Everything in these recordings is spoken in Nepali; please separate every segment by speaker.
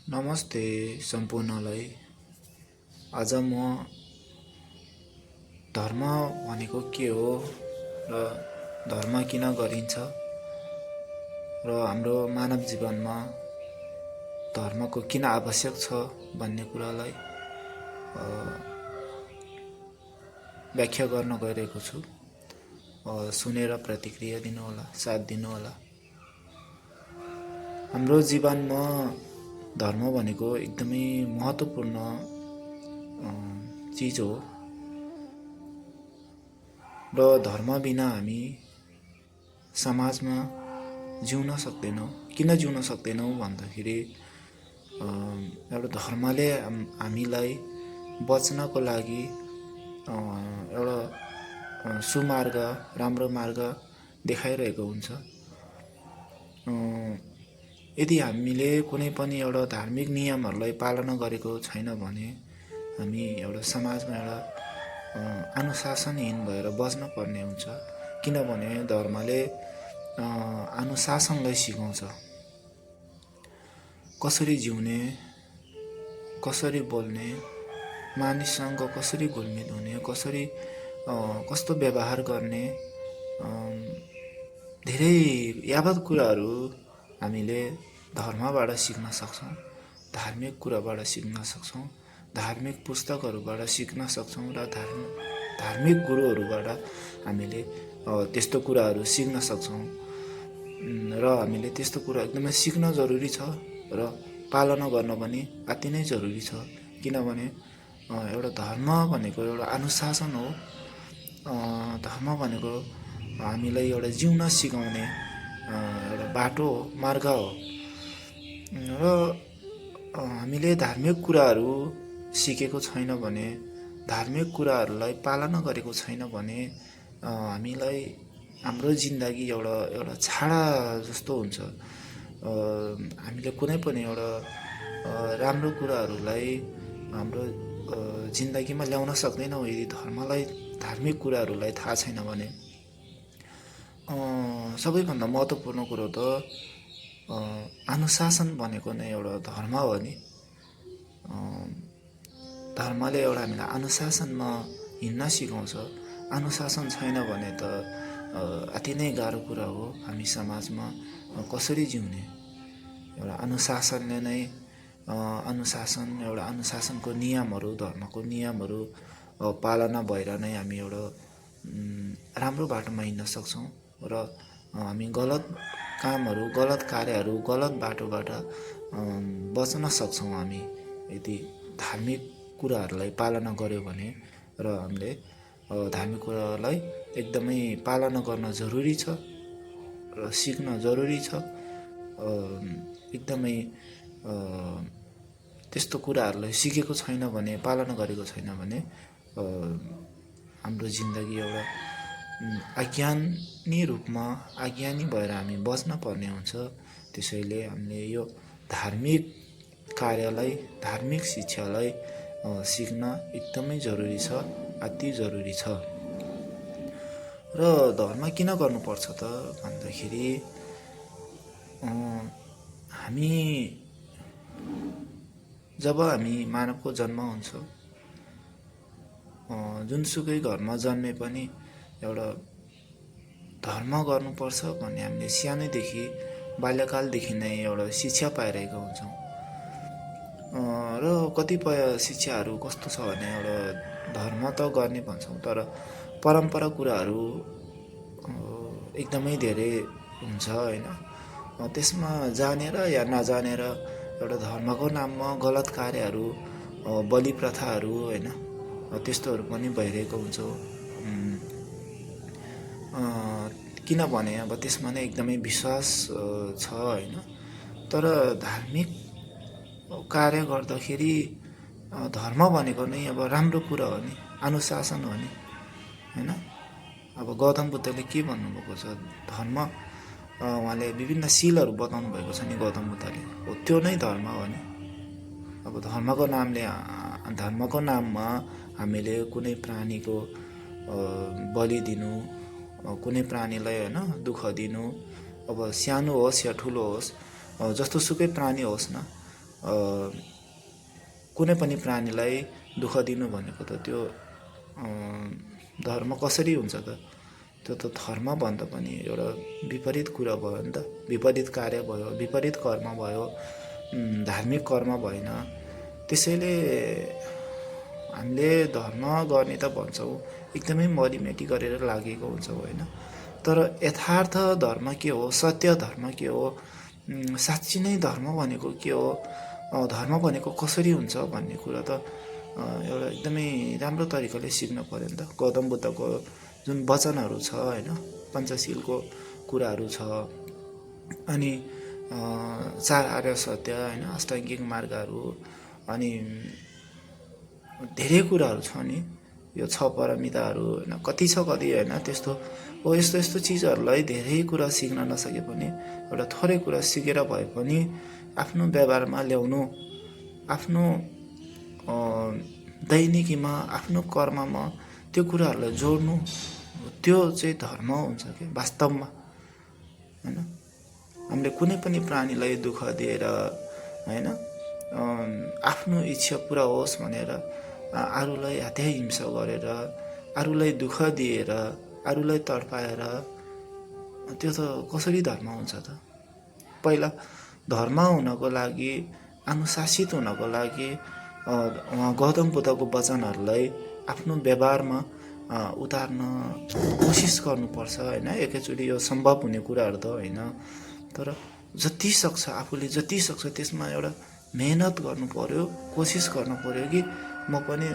Speaker 1: नमस्ते सम्पूर्णलाई। आज म धर्म भनेको के हो र धर्म किन गरिन्छ र हाम्रो मानव जीवनमा धर्मको किन आवश्यक छ भन्ने कुरालाई व्याख्या गर्न गइरहेको छु। सुनेर प्रतिक्रिया दिनुहोला, साथ दिनुहोला। हाम्रो जीवनमा धर्म भनेको एकदमै महत्त्वपूर्ण चिज हो र धर्म बिना हामी समाजमा जिउन सक्दैनौँ। किन जिउन सक्दैनौँ भन्दाखेरि एउटा धर्मले हामीलाई बच्नको लागि एउटा सुमार्ग, राम्रो मार्ग देखाइरहेको हुन्छ। यदि हामीले कुनै पनि एउटा धार्मिक नियमहरूलाई पालना गरेको छैन भने हामी एउटा समाजमा एउटा अनुशासनहीन भएर बस्न पर्ने हुन्छ। किनभने धर्मले अनुशासनलाई सिकाउँछ। कसरी जिउने, कसरी बोल्ने, मानिससँग कसरी घुलमिल हुने, कसरी कस्तो व्यवहार गर्ने, धेरै यावत कुराहरू हामीले धर्मबाट सिक्न सक्छौँ। धार्मिक कुराबाट सिक्न सक्छौँ, धार्मिक पुस्तकहरूबाट सिक्न सक्छौँ र धार्मिक गुरुहरूबाट हामीले त्यस्तो कुराहरू सिक्न सक्छौँ र हामीले त्यस्तो कुरा एकदमै सिक्न जरुरी छ र पालना गर्न पनि अति नै जरुरी छ। किनभने एउटा धर्म भनेको एउटा अनुशासन हो। धर्म भनेको हामीलाई एउटा जिउन सिकाउने एउटा बाटो हो, मार्ग हो र हामीले धार्मिक कुराहरू सिकेको छैन भने, धार्मिक कुराहरूलाई पालना गरेको छैन भने हामीलाई हाम्रो जिन्दगी एउटा छाडा जस्तो हुन्छ। हामीले कुनै पनि एउटा राम्रो कुराहरूलाई हाम्रो जिन्दगीमा ल्याउन सक्दैनौँ यदि धार्मिक कुराहरूलाई थाहा छैन भने। सबैभन्दा महत्त्वपूर्ण कुरो त अनुशासन भनेको नै एउटा धर्म हो नि। धर्मले एउटा हामीलाई अनुशासनमा हिँड्न सिकाउँछ। अनुशासन छैन भने त अति नै गाह्रो कुरा हो हामी समाजमा कसरी जिउने। एउटा अनुशासनले नै एउटा अनुशासनको नियमहरू, धर्मको नियमहरू पालना भएर नै हामी एउटा राम्रो बाटोमा हिँड्न सक्छौँ र हामी गलत कामहरू, गलत कार्यहरू, गलत बाटोबाट बच्न सक्छौँ हामी यदि धार्मिक कुराहरूलाई पालना गर्यो भने। र हामीले धार्मिक कुराहरूलाई एकदमै पालना गर्न जरुरी छ र सिक्न जरुरी छ। एकदमै त्यस्तो कुराहरूलाई सिकेको छैन भने, पालना गरेको छैन भने हाम्रो जिन्दगी एउटा अज्ञानी रूपमा अज्ञानी भएर हामी बस्न पर्ने हुन्छ। त्यसैले हामीले यो धार्मिक कार्यलाई, धार्मिक शिक्षालाई सिक्न एकदमै जरुरी छ, अति जरुरी छ। र धर्म किन गर्नुपर्छ त भन्दाखेरि जब हामी मानवको जन्म हुन्छ, जुनसुकै घरमा जन्मे पनि एउटा धर्म गर्नुपर्छ भन्ने हामीले सानैदेखि, बाल्यकालदेखि नै एउटा शिक्षा पाइरहेका हुन्छौँ। र कतिपय शिक्षाहरू कस्तो छ भने एउटा धर्म त गर्ने भन्छौँ तर परम्परा कुराहरू एकदमै धेरै हुन्छ होइन। त्यसमा जानेर या नजानेर एउटा धर्मको नाममा गलत कार्यहरू, बलि प्रथाहरू होइन, त्यस्तोहरू पनि भइरहेको हुन्छ। किनभने अब त्यसमा नै एकदमै विश्वास छ होइन। तर धार्मिक कार्य गर्दाखेरि धर्म भनेको नै अब राम्रो कुरा हो नि, अनुशासन हो नि होइन। अब गौतम बुद्धले के भन्नुभएको छ, धर्म उहाँले विभिन्न सिलहरू बताउनु भएको छ नि गौतम बुद्धले, हो त्यो नै धर्म हो नि। अब धर्मको नाममा हामीले कुनै प्राणीको बलि दिनु, कुनै प्राणीलाई होइन दुःख दिनु, अब सानो होस् या ठुलो होस्, जस्तो सुकै प्राणी होस् न, कुनै पनि प्राणीलाई दुःख दिनु भनेको त त्यो धर्म कसरी हुन्छ त? त्यो त धर्म भन्दा पनि एउटा विपरीत कुरा भयो नि त, विपरीत कार्य भयो, विपरीत कर्म भयो, धार्मिक कर्म भएन। त्यसैले हामीले धर्म गर्ने त भन्छौँ, एकदमै मरिमेटी गरेर लागेको हुन्छौँ होइन। तर यथार्थ धर्म के हो, सत्य धर्म के हो, साँच्ची नै धर्म भनेको के हो, धर्म भनेको कसरी हुन्छ भन्ने कुरा त एउटा एकदमै राम्रो तरिकाले सिक्न पऱ्यो नि त। गौतम बुद्धको जुन वचनहरू छ होइन, पञ्चशीलको कुराहरू छ, अनि 4 आर्य सत्य होइन, अष्टाङ्गिक मार्गहरू, अनि धेरै कुराहरू छ नि, यो 6 परमिताहरू होइन, कति छ कति होइन। त्यस्तो हो, यस्तो यस्तो चिजहरूलाई धेरै कुरा सिक्न नसके पनि एउटा थोरै कुरा सिकेर भए पनि आफ्नो व्यवहारमा ल्याउनु, आफ्नो दैनिकीमा, आफ्नो कर्ममा त्यो कुराहरूलाई जोड्नु, त्यो चाहिँ धर्म हुन्छ कि वास्तवमा होइन। हामीले कुनै पनि प्राणीलाई दुःख दिएर होइन, आफ्नो इच्छा पुरा होस् भनेर अरूलाई हत्या हिंसा गरेर, अरूलाई दुःख दिएर, अरूलाई तडपाएर त्यो त कसरी धर्म हुन्छ त? पहिला धर्म हुनको लागि, अनुशासित हुनको लागि गौतम बुद्धको वचनहरूलाई आफ्नो व्यवहारमा उतार्न कोसिस गर्नुपर्छ होइन। एकैचोटि यो सम्भव हुने कुराहरू त होइन, तर जति सक्छ आफूले जति सक्छ त्यसमा एउटा मेहनत गर्नु पर्यो, कोसिस गर्नु पर्यो कि म पनि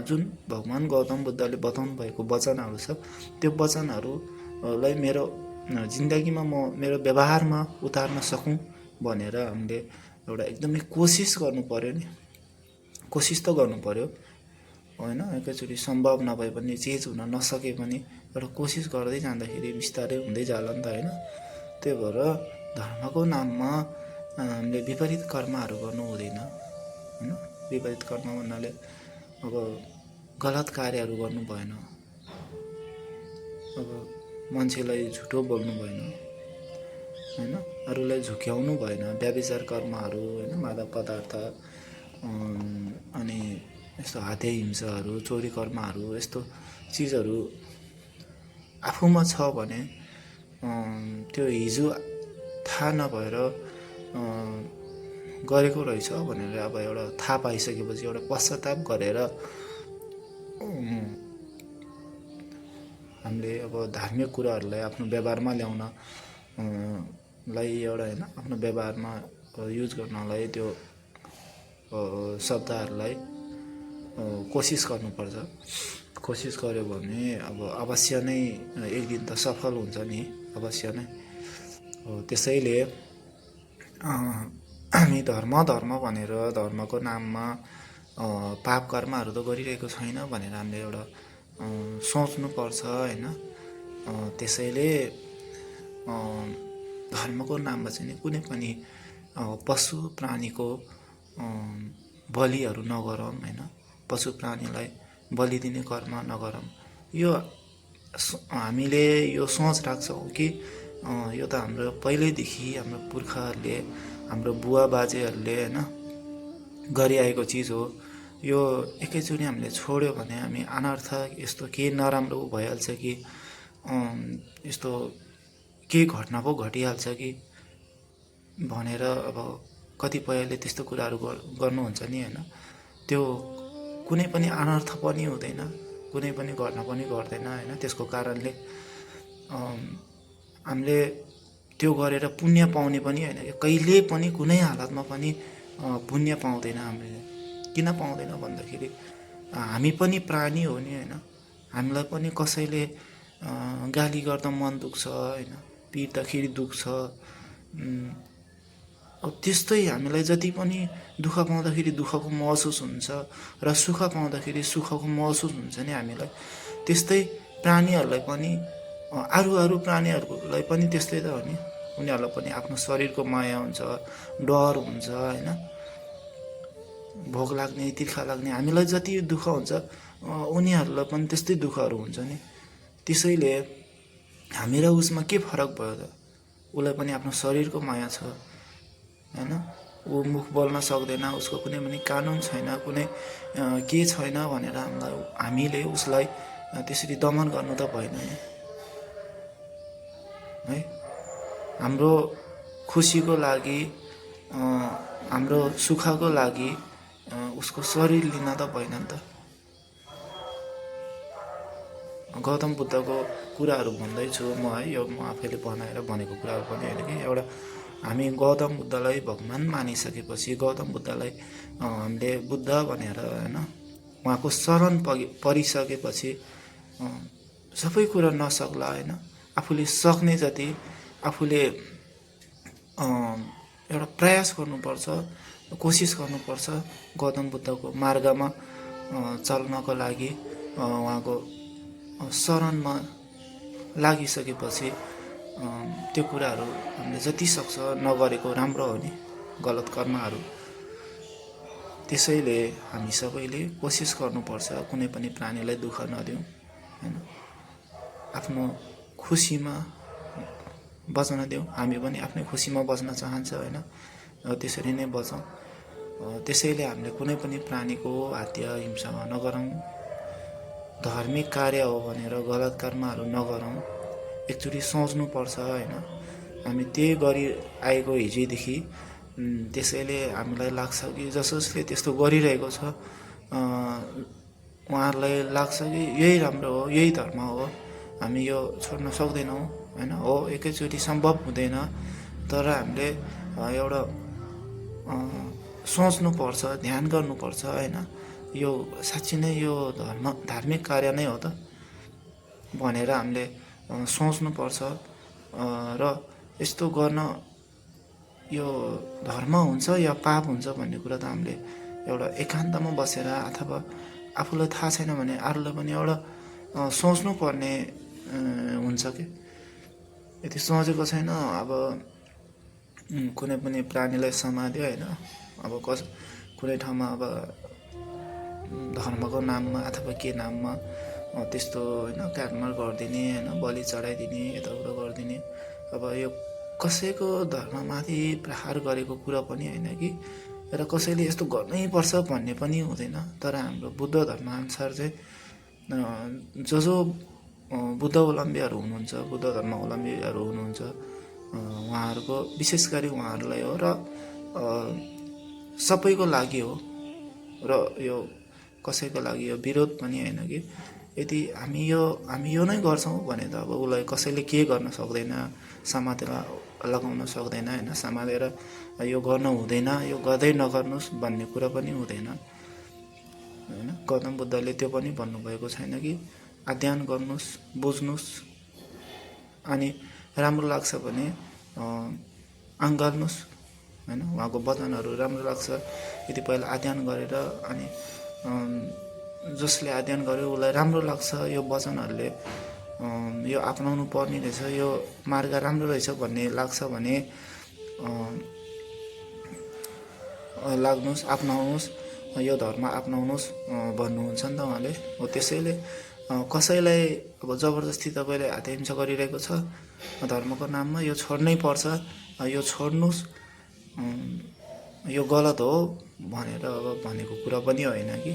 Speaker 1: जुन भगवान् गौतम बुद्धले बताउनु भएको वचनहरू छ त्यो वचनहरूलाई मेरो जिन्दगीमा म मेरो व्यवहारमा उतार्न सकौँ भनेर हामीले एउटा एकदमै कोसिस गर्नु पर्यो नि। कोसिस त गर्नु पर्यो होइन। एकैचोटि सम्भव नभए पनि, चिज हुन नसके पनि एउटा कोसिस गर्दै जाँदाखेरि बिस्तारै हुँदै जाला नि त होइन। त्यही भएर धर्मको नाममा हामीले विपरीत कर्महरू गर्नु हुँदैन होइन। विपरीत कर्म भन्नाले अब गलत कार्यहरू गर्नु भएन, अब मान्छेलाई झुटो बोल्नु भएन होइन, अरूलाई झुक्याउनु भएन, व्यभिचार कर्महरू होइन, मादक पदार्थ, अनि यस्तो हत्या हिंसाहरू, चोरी कर्महरू, यस्तो चिजहरू आफूमा छ भने त्यो हिजो थाहा नभएर गरेको रहेछ भनेर अब एउटा थाहा पाइसकेपछि एउटा पश्चाताप गरेर हामीले अब धार्मिक कुराहरूलाई आफ्नो व्यवहारमा ल्याउन लाई एउटा होइन, आफ्नो व्यवहारमा युज गर्नलाई त्यो शब्दहरूलाई कोसिस गर्नुपर्छ। कोसिस गर्यो भने अब अवश्य नै एक दिन त सफल हुन्छ नि, अवश्य नै। त्यसैले हामी धर्म भनेर धर्मको नाममा पाप कर्महरू त गरिरहेको छैन भनेर हामीले एउटा सोच्नुपर्छ होइन। त्यसैले धर्मको नाममा चाहिँ कुनै पनि पशु प्राणीको बलिहरू नगरौँ होइन, पशु प्राणीलाई बलि दिने कर्म नगरौँ। यो हामीले यो सोच राख्छौँ कि यो त हाम्रो पहिल्यैदेखि हाम्रो पुर्खाहरूले, हाम्रो बुवा बाजेहरूले होइन गरिआएको चिज हो, यो एकैचोटि हामीले छोड्यो भने हामी अनर्थक यस्तो केही नराम्रो भइहाल्छ कि यस्तो केही घटना पो घटिहाल्छ कि भनेर अब कतिपयले त्यस्तो कुराहरू गर्नुहुन्छ नि होइन। त्यो कुनै पनि अनर्थ पनि हुँदैन, कुनै पनि घटना पनि गर्दैन होइन। त्यसको कारणले हामीले त्यो गरेर पुण्य पाउने पनि होइन, कहिले पनि कुनै हालतमा पनि पुण्य पाउँदैन हामीले। किन पाउँदैन भन्दाखेरि हामी पनि प्राणी हो नि होइन। हामीलाई पनि कसैले गाली गर्दा मन दुख्छ होइन, पिट्दाखेरि दुख्छ। अब त्यस्तै हामीलाई जति पनि दुःख पाउँदाखेरि दुःखको महसुस हुन्छ र सुख पाउँदाखेरि सुखको महसुस हुन्छ नि हामीलाई, त्यस्तै प्राणीहरूलाई पनि अरू प्राणीहरूलाई पनि त्यस्तै त हो नि। उनीहरूलाई पनि आफ्नो शरीरको माया हुन्छ, डर हुन्छ होइन, भोक लाग्ने, तिर्खा लाग्ने, हामीलाई जति दुःख हुन्छ उनीहरूलाई पनि त्यस्तै दुःखहरू हुन्छ नि। त्यसैले हामी र उसमा के फरक भयो त? उसलाई पनि आफ्नो शरीरको माया छ होइन, ऊ मुख बोल्न सक्दैन, उसको कुनै पनि कानुन छैन, कुनै के छैन भनेर हामीले उसलाई त्यसरी दमन गर्नु त भएन नि है। हाम्रो खुसीको लागि, हाम्रो सुखको लागि उसको शरीर लिन त भएन नि त। गौतम बुद्धको कुराहरू भन्दैछु म है, यो म आफैले बनाएर भनेको कुराहरू पनि होइन कि। एउटा हामी गौतम बुद्धलाई भगवान मानिसकेपछि, गौतम बुद्धलाई हामीले बुद्ध भनेर होइन उहाँको शरण परिसकेपछि सबै कुरा नसक्ला होइन, आफूले सक्ने जति आफूले एउटा प्रयास गर्नुपर्छ, कोसिस गर्नुपर्छ गौतम बुद्धको मार्गमा चल्नको लागि। उहाँको शरणमा लागिसकेपछि त्यो कुराहरू हामीले जति सक्छ नगरेको राम्रो हो नि, गलत कर्महरू। त्यसैले हामी सबैले कोसिस गर्नुपर्छ कुनै पनि प्राणीलाई दुःख नदिउँ होइन, आफ्नो खुसीमा बच्न देऊ। हामी पनि आफ्नै खुसीमा बच्न चाहन्छ होइन, त्यसरी नै बचौँ। त्यसैले हामीले कुनै पनि प्राणीको हत्या हिंसा नगरौँ, धार्मिक कार्य हो भनेर गलत कर्महरू नगरौँ, एकचोटि सोच्नुपर्छ होइन। हामी त्यही गरिआएको हिजोदेखि, त्यसैले हामीलाई लाग्छ कि जसले त्यस्तो गरिरहेको छ उहाँहरूलाई लाग्छ कि यही राम्रो हो, यही धर्म हो, हामी यो छोड्न सक्दैनौँ होइन। हो, एकैचोटि सम्भव हुँदैन, तर हामीले एउटा सोच्नुपर्छ, ध्यान गर्नुपर्छ होइन। यो साँच्ची नै यो धार्मिक कार्य नै हो त भनेर हामीले सोच्नुपर्छ। र यस्तो गर्न यो धर्म हुन्छ या पाप हुन्छ भन्ने कुरा त हामीले एउटा एकान्तमा बसेर अथवा आफूलाई थाहा छैन भने अरूलाई पनि एउटा सोच्नुपर्ने हुन्छ कि। यदि सोचेको छैन, अब कुनै पनि प्राणीलाई समात्यो होइन, अब कुनै ठाउँमा अब धर्मको नाममा अथवा के नाममा त्यस्तो होइन काटमार गरिदिने होइन, बलि चढाइदिने, यताउता गरिदिने। अब यो कसैको धर्ममाथि प्रहार गरेको कुरा पनि होइन कि, र कसैले यस्तो गर्नै पर्छ भन्ने पनि हुँदैन। तर हाम्रो बुद्ध धर्मअनुसार चाहिँ जो बुद्धावलम्बीहरू हुनुहुन्छ, बुद्ध धर्मावलम्बीहरू हुनुहुन्छ, उहाँहरूको विशेष गरी उहाँहरूलाई हो र सबैको लागि हो, र यो कसैको लागि यो विरोध पनि होइन कि। यदि हामी यो नै गर्छौँ भने त अब उसलाई कसैले के गर्न सक्दैन, समातेर लगाउन सक्दैन होइन, समातेर यो गर्नु हुँदैन, यो गर्दै नगर्नुहोस् भन्ने कुरा पनि हुँदैन होइन। गौतम बुद्धले त्यो पनि भन्नुभएको छैन कि अध्ययन गर्नुहोस्, बुझ्नुहोस्, अनि राम्रो लाग्छ भने अँगाल्नुहोस् होइन। उहाँको वचनहरू राम्रो लाग्छ यदि पहिला अध्ययन गरेर, अनि जसले अध्ययन गर्यो उसलाई राम्रो लाग्छ यो वचनहरूले, यो अपनाउनु पर्ने रहेछ, यो मार्ग राम्रो रहेछ भन्ने लाग्छ भने लाग्नुहोस्, अपनाउनुहोस्, यो धर्म अपनाउनुहोस् भन्नुहुन्छ नि त उहाँले। हो, त्यसैले कसैलाई अब जबरजस्ती तपाईँले हत्या गरिरहेको छ धर्मको नाममा, यो छोड्नै पर्छ, यो छोड्नुहोस्, यो गलत हो भनेर अब भनेको कुरा पनि होइन कि।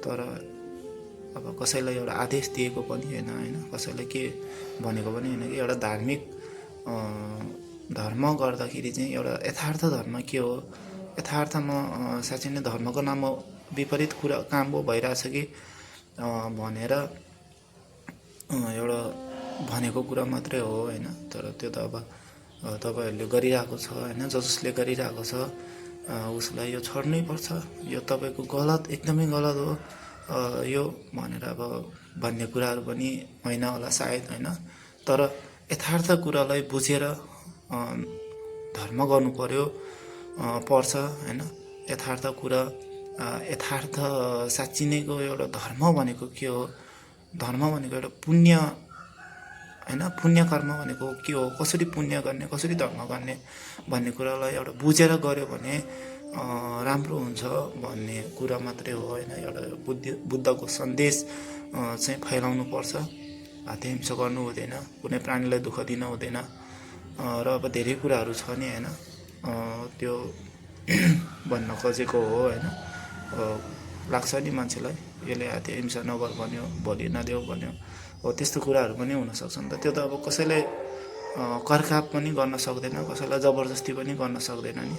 Speaker 1: तर अब कसैलाई एउटा आदेश दिएको पनि होइन, कसैलाई के भनेको पनि होइन कि। एउटा धार्मिक धर्म गर्दाखेरि चाहिँ एउटा यथार्थ धर्म के हो, यथार्थमा साँच्चै नै धर्मको नाममा विपरीत कुरा काम पो भइरहेछ कि भनेर एउटा भनेको कुरा मात्रै हो होइन। तर त्यो त अब तपाईँहरूले गरिरहेको छ होइन, जसले गरिरहेको छ उसलाई यो छोड्नै पर्छ, यो तपाईँको गलत, एकदमै गलत हो यो भनेर अब भन्ने कुराहरू पनि होइन होला सायद होइन। तर यथार्थ कुरालाई बुझेर धर्म गर्नु पर्छ होइन। यथार्थ कुरा, यथार्थ साँच्ची नैको एउटा धर्म भनेको के हो, धर्म भनेको एउटा पुण्य होइन, पुण्य कर्म भनेको के हो, कसरी पुण्य गर्ने, कसरी धर्म गर्ने भन्ने कुरालाई एउटा बुझेर गऱ्यो भने राम्रो हुन्छ भन्ने कुरा मात्रै हो होइन। एउटा बुद्धको सन्देश चाहिँ फैलाउनु पर्छ, हत्या हिंसा गर्नु हुँदैन, कुनै प्राणीलाई दुःख दिनु हुँदैन। र अब धेरै कुराहरू छ नि होइन, त्यो भन्न खोजेको हो होइन। लाग्छ नि मान्छेलाई यसले हत्या हिंसा नगर भन्यो, भोलि नदेऊ भन्यो, हो त्यस्तो कुराहरू पनि हुनसक्छ नि त। त्यो त अब कसैले कर्काप पनि गर्न सक्दैन, कसैलाई जबरजस्ती पनि गर्न सक्दैन नि।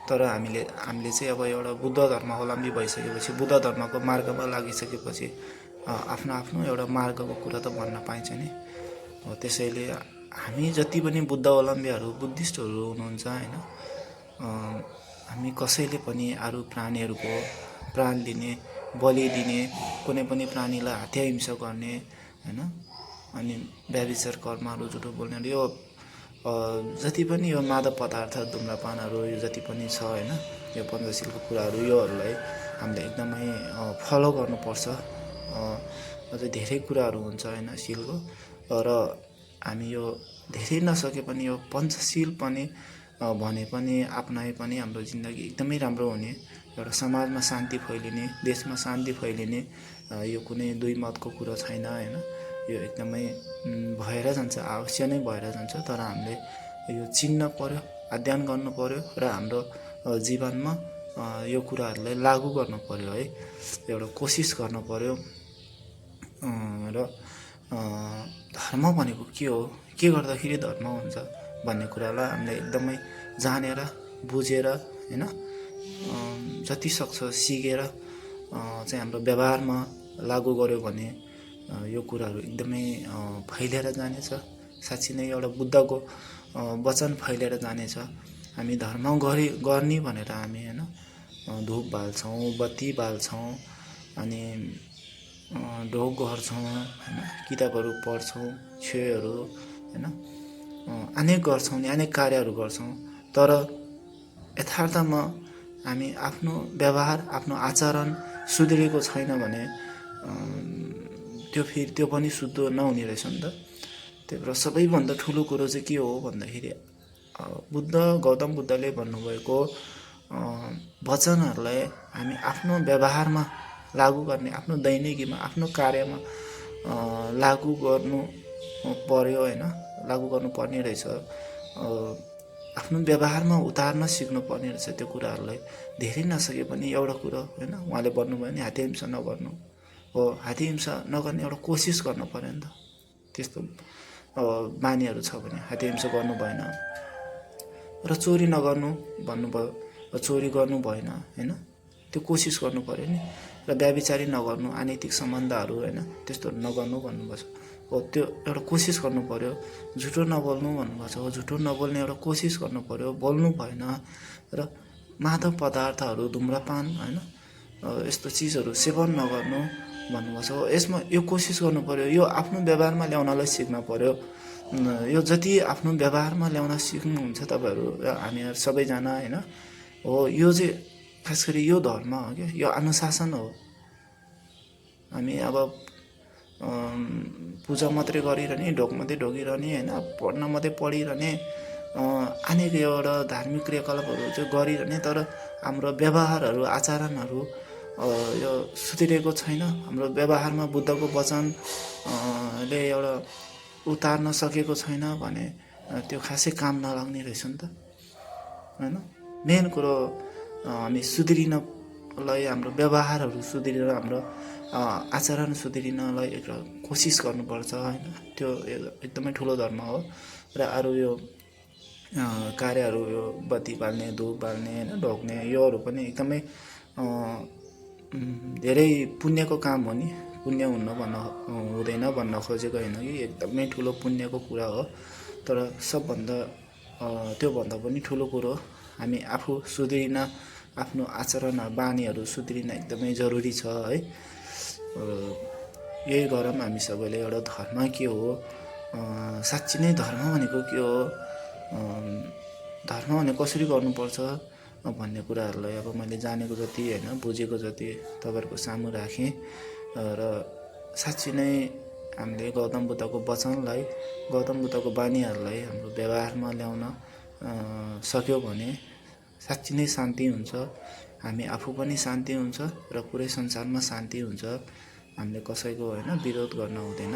Speaker 1: तर हामीले चाहिँ अब एउटा बुद्ध धर्मावलम्बी भइसकेपछि, बुद्ध धर्मको मार्गमा लागिसकेपछि आफ्नो आफ्नो एउटा मार्गको कुरा त भन्न पाइन्छ नि। हो त्यसैले हामी जति पनि बुद्धावलम्बीहरू, बुद्धिस्टहरू हुनुहुन्छ होइन, हामी कसैले पनि अरू प्राणीहरूको प्राण लिने, बलि दिने, कुनै पनि प्राणीलाई हत्या हिंसा गर्ने होइन, अनि व्यभिचार कर्महरू, झुटो बोल्ने, यो जति पनि यो मादक पदार्थ, धुम्रपानहरू, यो जति पनि छ होइन, यो पञ्चशीलको कुराहरू, योहरूलाई हामीले एकदमै फलो गर्नुपर्छ। अझै धेरै कुराहरू हुन्छ होइन शीलको, र हामी यो धेरै नसके पनि यो पञ्चशील पनि भने पनि अपनाए पनि हाम्रो जिन्दगी एकदमै राम्रो हुने, एउटा समाजमा शान्ति फैलिने, देशमा शान्ति फैलिने, यो कुनै दुई मतको कुरो छैन होइन। यो एकदमै भएर जान्छ, आवश्यक नै भएर जान्छ। तर हामीले यो चिन्न पर्यो, अध्ययन गर्नु पर्यो र हाम्रो जीवनमा यो कुराहरूलाई लागू गर्नु पर्यो है, एउटा कोसिस गर्नु पर्यो। र धर्म भनेको के हो, के गर्दाखेरि धर्म हुन्छ भन्ने कुरालाई हामीले एकदमै जानेर बुझेर होइन, जति सक्छ सिकेर चाहिँ हाम्रो व्यवहारमा लागू गर्यो भने यो कुराहरू एकदमै फैलिएर जानेछ। साँच्ची नै एउटा बुद्धको वचन फैलिएर जानेछ। हामी धर्म गर्ने भनेर हामी होइन धुप बाल्छौँ, बत्ती बाल्छौँ, अनि ढोग गर्छौँ होइन, किताबहरू पढ्छौँ, छेहरू होइन, अनेक गर्छौँ नि, अनेक कार्यहरू गर्छौँ। तर यथार्थमा हामी आफ्नो व्यवहार, आफ्नो आचरण सुध्रिएको छैन भने त्यो पनि शुद्ध नहुने रहेछ नि त। त्यही भएर सबैभन्दा ठुलो कुरो चाहिँ के हो भन्दाखेरि गौतम बुद्धले भन्नुभएको वचनहरूलाई हामी आफ्नो व्यवहारमा लागू गर्ने, आफ्नो दैनिकीमा, आफ्नो कार्यमा लागू गर्नु पर्यो होइन, लागू गर्नुपर्ने रहेछ। आफ्नो व्यवहारमा उतार्न सिक्नु पर्ने रहेछ त्यो कुराहरूलाई। धेरै नसके पनि एउटा कुरो होइन, उहाँले भन्नुभयो नि हत्या हिंसा नगर्नु, हो हत्या हिंसा नगर्ने एउटा कोसिस गर्नु पर्यो नि त। त्यस्तो बानीहरू छ भने हत्या हिंसा गर्नु भएन, र चोरी नगर्नु भन्नुभयो, चोरी गर्नु भएन होइन, त्यो कोसिस गर्नु पर्यो नि। र व्यभिचारी नगर्नु, अनैतिक सम्बन्धहरू होइन त्यस्तोहरू नगर्नु भन्नुभएको छ, हो त्यो एउटा कोसिस गर्नु पर्यो। झुटो नबोल्नु भन्नुभएको छ, हो झुटो नबोल्ने एउटा कोसिस गर्नु पर्यो, बोल्नु भएन। र मादक पदार्थहरू, धुम्रपान होइन यस्तो चिजहरू सेवन नगर्नु भन्नुभएको छ, हो यसमा यो कोसिस गर्नु पर्यो। यो आफ्नो व्यवहारमा ल्याउनलाई सिक्न पर्यो। यो जति आफ्नो व्यवहारमा ल्याउन सिक्नुहुन्छ तपाईँहरू र हामीहरू सबैजना होइन, हो यो चाहिँ खास गरी यो धर्म हो क्या, यो अनुशासन हो। हामी अब पूजा मात्रै गरिरहने, ढोक मात्रै ढोकिरहने होइन, पढ्न मात्रै पढिरहने, अनेक एउटा धार्मिक क्रियाकलापहरू चाहिँ गरिरहने, तर हाम्रो व्यवहारहरू, आचरणहरू यो सुध्रिएको छैन। हाम्रो व्यवहारमा बुद्धको वचनले एउटा उतार्न सकेको छैन भने त्यो खासै काम नलाग्ने रहेछ नि त होइन। मेन कुरो हामी सुध्रिनलाई, हाम्रो व्यवहारहरू सुध्रिन, हाम्रो आचरण सुध्रिनलाई एउटा कोसिस गर्नुपर्छ होइन। त्यो एकदमै ठुलो धर्म हो। र अरू यो कार्यहरू, यो बत्ती बाल्ने, धुप बाल्ने होइन, ढोक्ने, योहरू पनि एकदमै धेरै पुण्यको काम हो नि। पुण्य हुँदैन भन्न खोजेको होइन कि, एकदमै ठुलो पुण्यको कुरा हो। तर सबभन्दा त्योभन्दा पनि ठुलो कुरो हामी आफू सुध्रिन, आफ्नो आचरण बानीहरू सुध्रिन एकदमै जरुरी छ है। यही गरौँ हामी सबैले। एउटा धर्म के हो, साँच्ची नै धर्म भनेको के हो, धर्म भने कसरी गर्नुपर्छ भन्ने कुराहरूलाई अब मैले जानेको जति होइन, बुझेको जति तपाईँहरूको सामु राखेँ। र साँच्ची नै हामीले गौतम बुद्धको वचनलाई, गौतम बुद्धको बानीहरूलाई हाम्रो व्यवहारमा ल्याउन सक्यो भने साँच्ची नै शान्ति हुन्छ। हामी आफू पनि शान्ति हुन्छ र पुरै संसारमा शान्ति हुन्छ। हामीले कसैको होइन विरोध गर्न हुँदैन।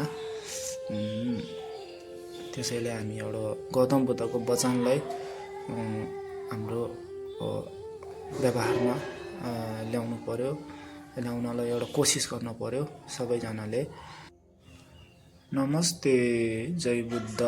Speaker 1: त्यसैले हामी एउटा गौतम बुद्धको वचनलाई हाम्रो व्यवहारमा ल्याउनु पर्यो, ल्याउनलाई एउटा कोसिस गर्नु पर्यो सबैजनाले। नमस्ते, जय बुद्ध।